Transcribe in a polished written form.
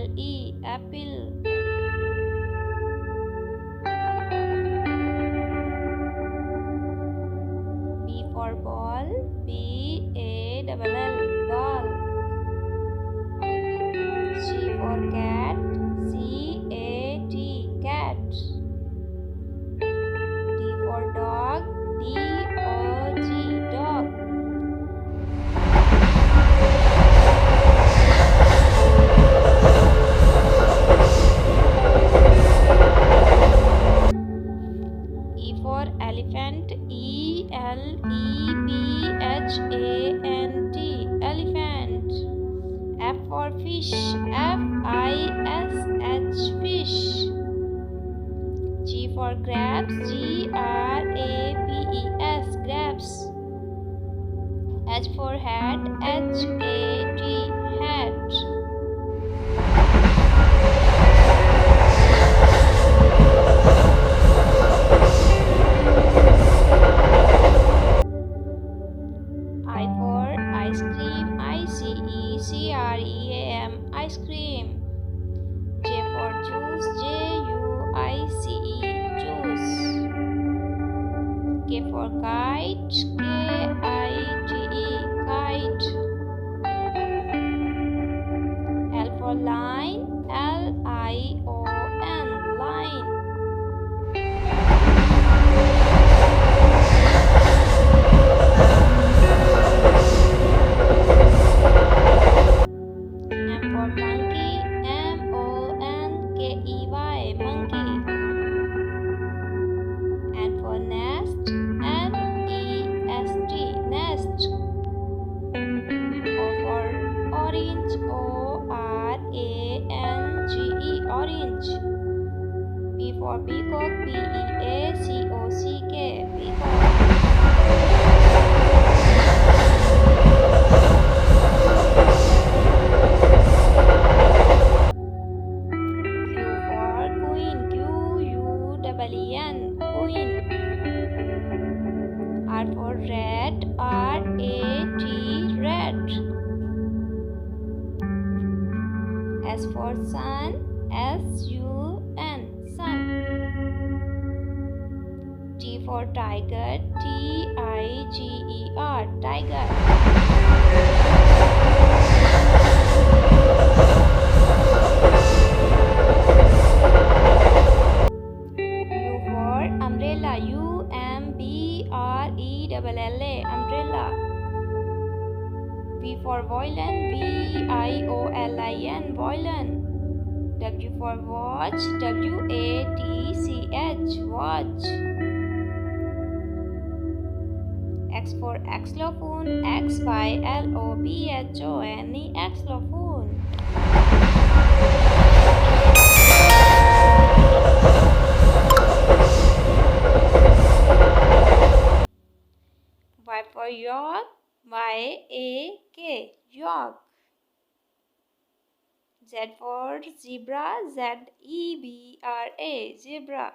A-P-P-L-E, apple. B for ball, B-A-L-L, ball. C for cat, C-A-T, cat. D for dog, D-O-G, dog. E for elephant, E-L-E-P-H-A-N-T, elephant. F for fish, F-I-S-H, fish. G for grapes, G-R-A-P-E-S, grapes. H for hat, H-A-T, hat. I for ice cream, I-C-E-C-R-E-A-M, ice cream. J for juice, J-U-I-C-E, juice. K for kite, K-I-T-E, kite. L for line, L-I-O-N, line. M for monkey, M-O-N-K-E-Y, monkey. N for nest, N-E-S-T, nest. O for orange, O-R-A-N-G-E, orange. P for peacock, P-E-A-C-O-C-K, peacock. Q for queen, Q-U-E-E-N, queen. R for rat, R-A-T, rat. S for sun, S-U-N, sun. T for tiger, T-I-G-E-R, tiger. U for umbrella, U-M-B-R-E-L-L-A, umbrella. V for violin, V-I-O-L-I-N, violin. W for watch, W-A-T-C-H, watch. X for xylophone, X-Y-L-O-P-H-O-N-E, xylophone. Y for yak, Y-A-K, yak. Z for zebra, Z-E-B-R-A, zebra.